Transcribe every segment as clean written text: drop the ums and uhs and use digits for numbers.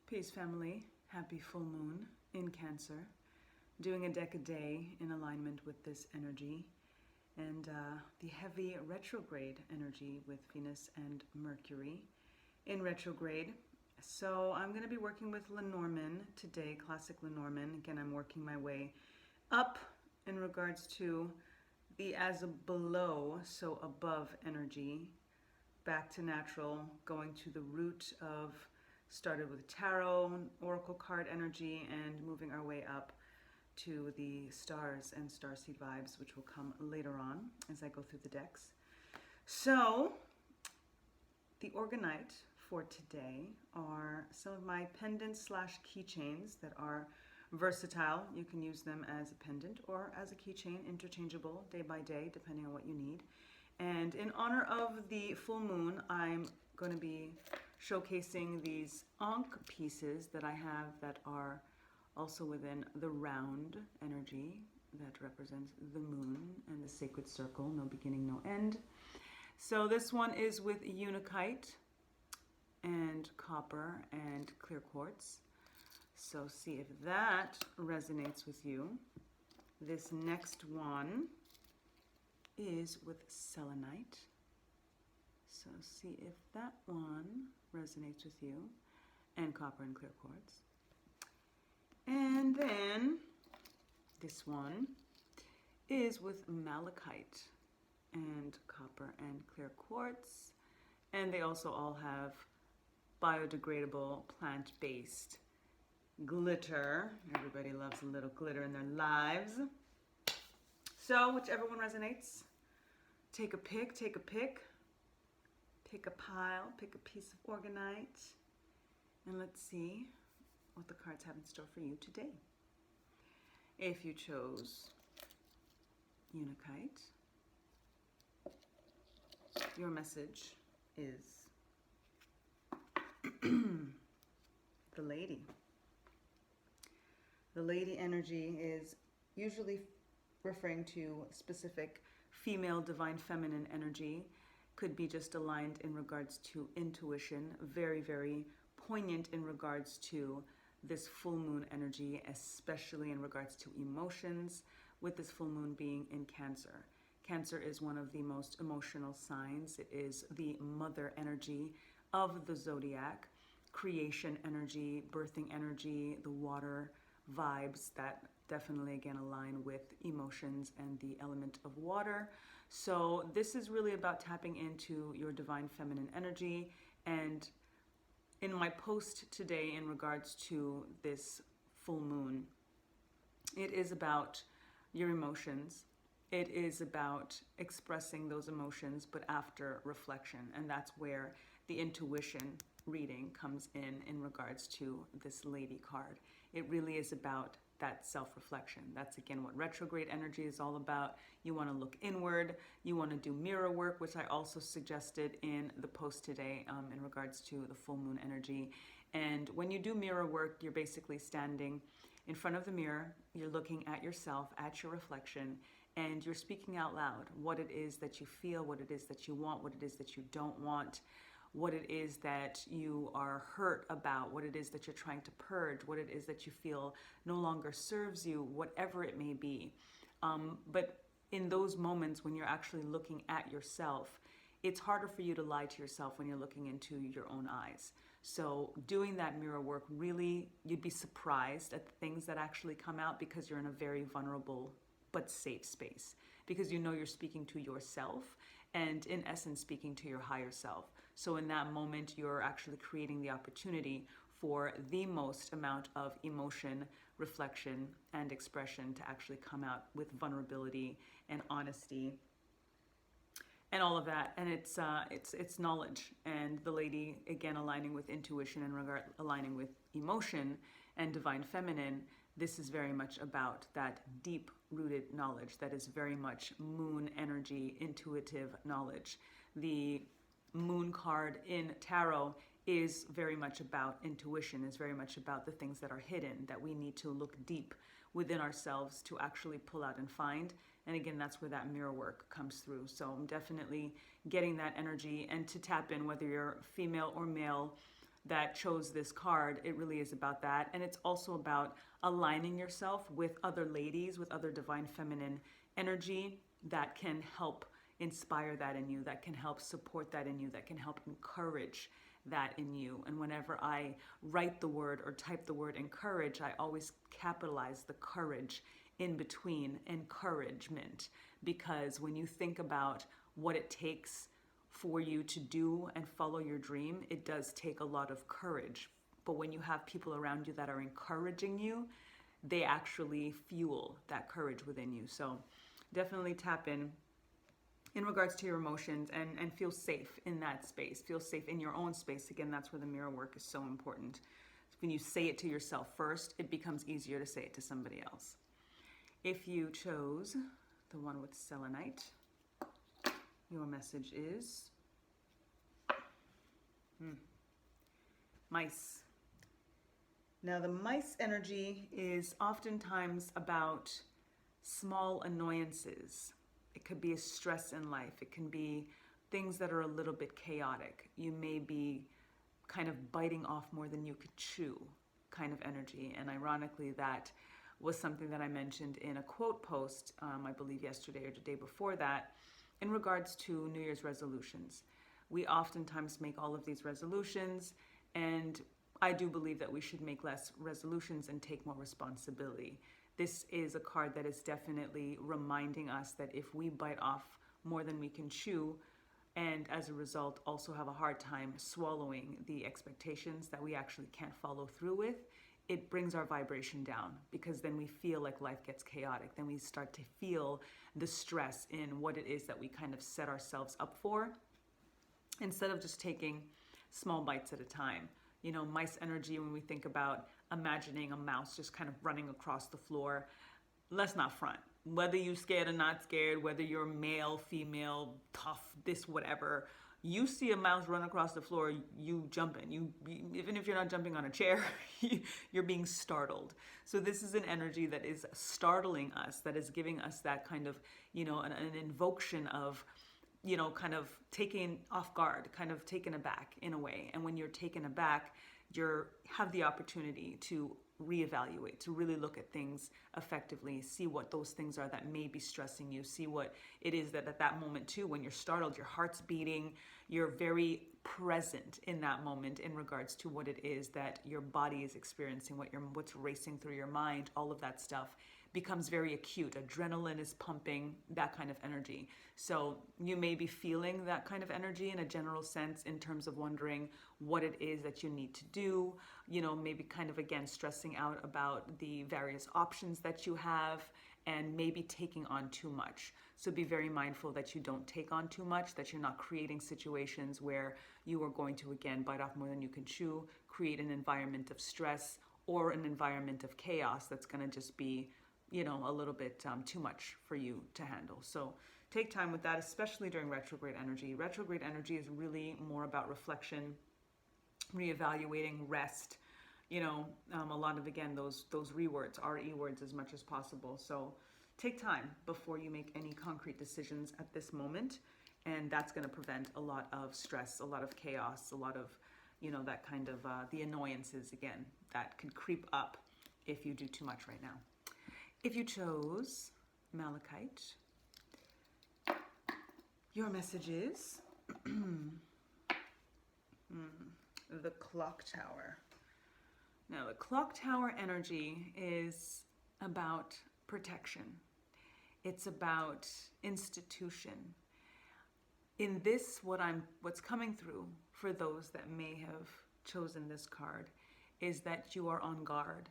Peace, family. Happy full moon in Cancer. Doing a deck a day in alignment with this energy and the heavy retrograde energy with Venus and Mercury in retrograde. So I'm going to be working with Lenormand today, classic Lenormand. Again, I'm working my way up in regards to the as a below, so above energy, back to natural, going to the root of, started with tarot, oracle card energy, and moving our way up to the stars and starseed vibes, which will come later on as I go through the decks. So the orgonite for today are some of my pendants slash keychains that are versatile. You can use them as a pendant or as a keychain, interchangeable day by day, depending on what you need. And in honor of the full moon, I'm going to be showcasing these Ankh pieces that I have that are also within the round energy that represents the moon and the sacred circle, no beginning, no end. So this one is with unakite and copper and clear quartz. So see if that resonates with you. This next one is with selenite. So see if that one resonates with you, and copper and clear quartz. And then this one is with malachite and copper and clear quartz. And they also all have biodegradable plant-based glitter. Everybody loves a little glitter in their lives. So whichever one resonates, take a pick, pick a pile, pick a piece of orgonite, and let's see what the cards have in store for you today. If you chose unakite, your message is the lady. The lady energy is usually referring to specific female divine feminine energy. Could be just aligned in regards to intuition, very, very poignant in regards to this full moon energy, especially in regards to emotions, with this full moon being in Cancer. Cancer is one of the most emotional signs. It is the mother energy of the zodiac, creation energy, birthing energy, the water vibes that definitely again align with emotions and the element of water. So this is really about tapping into your divine feminine energy. And in my post today in regards to this full moon, it is about your emotions. It is about expressing those emotions, but after reflection. And that's where the intuition reading comes in regards to this lady card. It really is about that self-reflection. That's again what retrograde energy is all about. You want to look inward. You want to do mirror work, which I also suggested in the post today in regards to the full moon energy. And when you do mirror work, you're basically standing in front of the mirror. You're looking at yourself, at your reflection, and you're speaking out loud what it is that you feel, what it is that you want, what it is that you don't want, what it is that you are hurt about, what it is that you're trying to purge, what it is that you feel no longer serves you, whatever it may be. But in those moments when you're actually looking at yourself, it's harder for you to lie to yourself when you're looking into your own eyes. So doing that mirror work, really, you'd be surprised at the things that actually come out because you're in a very vulnerable but safe space, because you know you're speaking to yourself and in essence speaking to your higher self. So in that moment, you're actually creating the opportunity for the most amount of emotion, reflection, and expression to actually come out with vulnerability and honesty and all of that. And it's knowledge. And the lady, again, aligning with intuition and aligning with emotion and divine feminine. This is very much about that deep-rooted knowledge that is very much moon energy, intuitive knowledge. The moon card in tarot is very much about intuition, is very much about the things that are hidden, that we need to look deep within ourselves to actually pull out and find. And again, that's where that mirror work comes through. So I'm definitely getting that energy, and to tap in, whether you're female or male, that chose this card, it really is about that. And it's also about aligning yourself with other ladies, with other divine feminine energy that can help inspire that in you, that can help support that in you, that can help encourage that in you. And whenever I write the word or type the word encourage, I always capitalize the courage in between, encouragement, because when you think about what it takes for you to do and follow your dream, it does take a lot of courage. But when you have people around you that are encouraging you, they actually fuel that courage within you. So definitely tap in regards to your emotions, and feel safe in that space. Feel safe in your own space. Again, that's where the mirror work is so important. When you say it to yourself first, it becomes easier to say it to somebody else. If you chose the one with selenite, your message is mice. Now, the mice energy is oftentimes about small annoyances. It could be a stress in life. It can be things that are a little bit chaotic. You may be kind of biting off more than you could chew kind of energy. And ironically, that was something that I mentioned in a quote post, I believe yesterday or the day before that, in regards to New Year's resolutions. We oftentimes make all of these resolutions, and I do believe that we should make less resolutions and take more responsibility. This is a card that is definitely reminding us that if we bite off more than we can chew, and as a result also have a hard time swallowing the expectations that we actually can't follow through with, it brings our vibration down, because then we feel like life gets chaotic. Then we start to feel the stress in what it is that we kind of set ourselves up for, instead of just taking small bites at a time. You know, mice energy, when we think about imagining a mouse just kind of running across the floor, let's not front. Whether you're scared or not scared, whether you're male, female, tough, this, whatever, you see a mouse run across the floor, you jump in. You, even if you're not jumping on a chair, you're being startled. So this is an energy that is startling us, that is giving us that kind of, you know, an invocation of, you know, kind of taken off guard, kind of taken aback in a way. And when you're taken aback, you have the opportunity to reevaluate, to really look at things effectively, see what those things are that may be stressing you, see what it is that at that moment too, when you're startled, your heart's beating, you're very present in that moment in regards to what it is that your body is experiencing, what's racing through your mind, all of that stuff becomes very acute. Adrenaline is pumping, that kind of energy. So you may be feeling that kind of energy in a general sense, in terms of wondering what it is that you need to do, you know, maybe kind of again stressing out about the various options that you have, and maybe taking on too much. So be very mindful that you don't take on too much, that you're not creating situations where you are going to again bite off more than you can chew, create an environment of stress or an environment of chaos that's going to just be, you know, a little bit too much for you to handle. So take time with that, especially during retrograde energy. Retrograde energy is really more about reflection, reevaluating, rest, you know, a lot of, again, those rewords, RE words, as much as possible. So take time before you make any concrete decisions at this moment. And that's going to prevent a lot of stress, a lot of chaos, a lot of, you know, that kind of the annoyances, again, that can creep up if you do too much right now. If you chose malachite, your message is the clock tower. Now, the clock tower energy is about protection. It's about institution. In this, what's coming through for those that may have chosen this card is that you are on guard.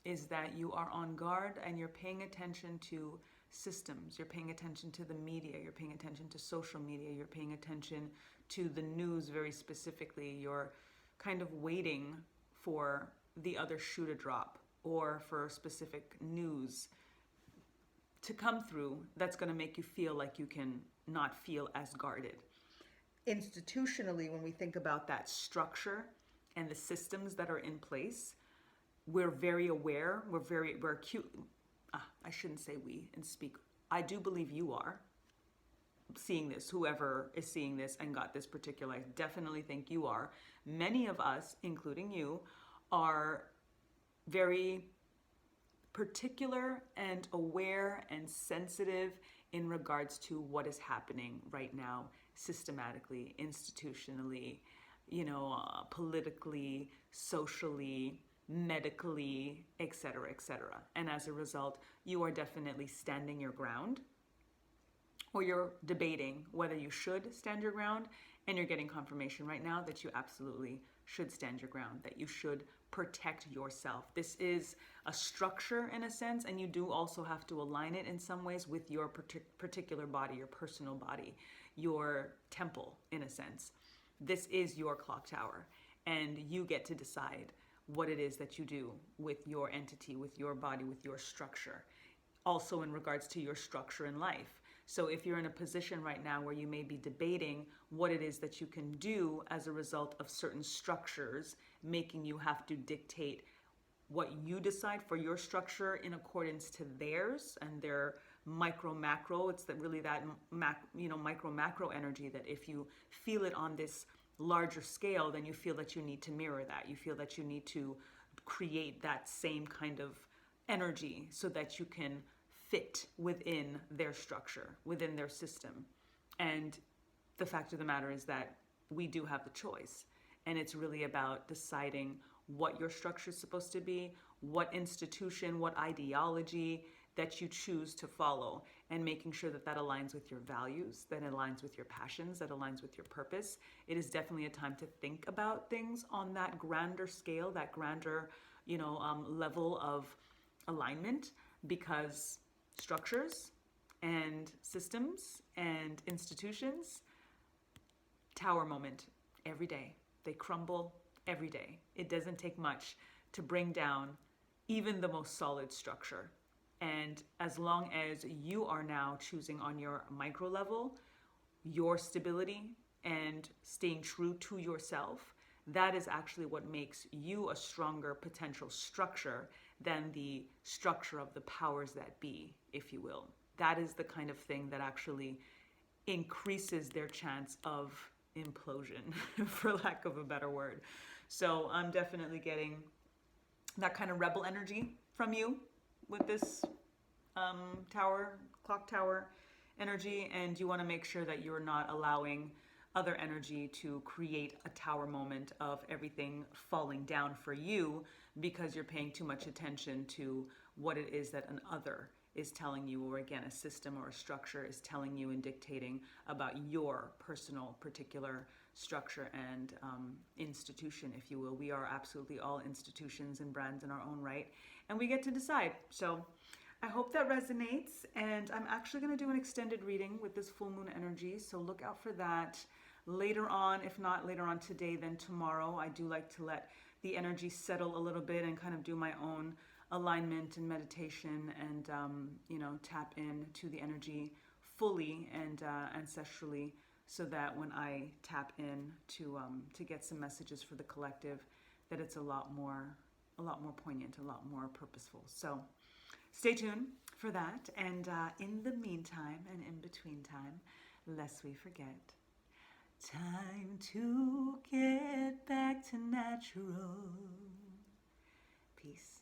Is that you are on guard and you're paying attention to systems, you're paying attention to the media, you're paying attention to social media, you're paying attention to the news very specifically, you're kind of waiting for the other shoe to drop or for specific news to come through that's going to make you feel like you can not feel as guarded. Institutionally, when we think about that structure and the systems that are in place, we're very aware, we're acute. I shouldn't say we and speak. I do believe you are. seeing this, whoever is seeing this and got this particular, I definitely think you are. Many of us, including you, are very particular and aware and sensitive in regards to what is happening right now, systematically, institutionally, politically, socially, medically, etc., etc. And as a result, you are definitely standing your ground, or you're debating whether you should stand your ground, and you're getting confirmation right now that you absolutely should stand your ground, that you should protect yourself. This is a structure in a sense, and you do also have to align it in some ways with your particular body, your personal body, your temple in a sense. This is your clock tower, and you get to decide what it is that you do with your entity, with your body, with your structure. Also in regards to your structure in life. So if you're in a position right now where you may be debating what it is that you can do as a result of certain structures, making you have to dictate what you decide for your structure in accordance to theirs and their micro macro, it's really that micro macro energy, that if you feel it on this larger scale, then you feel that you need to mirror that. You feel that you need to create that same kind of energy so that you can fit within their structure, within their system. And the fact of the matter is that we do have the choice. And it's really about deciding what your structure is supposed to be, what institution, what ideology that you choose to follow, and making sure that that aligns with your values, that aligns with your passions, that aligns with your purpose. It is definitely a time to think about things on that grander scale, that grander, level of alignment, because structures and systems and institutions, tower moment every day. They crumble every day. It doesn't take much to bring down even the most solid structure. And as long as you are now choosing on your micro level, your stability and staying true to yourself, that is actually what makes you a stronger potential structure than the structure of the powers that be, if you will. That is the kind of thing that actually increases their chance of implosion, for lack of a better word. So I'm definitely getting that kind of rebel energy from you with this clock tower energy, and you want to make sure that you're not allowing other energy to create a tower moment of everything falling down for you because you're paying too much attention to what it is that an other is telling you, or again, a system or a structure is telling you and dictating about your personal particular structure and institution, if you will. We are absolutely all institutions and brands in our own right, and we get to decide. So I hope that resonates, and I'm actually going to do an extended reading with this full moon energy, so look out for that later on. If not later on today, then tomorrow. I do like to let the energy settle a little bit and kind of do my own alignment and meditation and tap in to the energy fully and ancestrally, so that when I tap in to get some messages for the collective, that it's a lot more poignant, a lot more purposeful. So stay tuned for that. And in the meantime and in between time, lest we forget, time to get back to natural. Peace.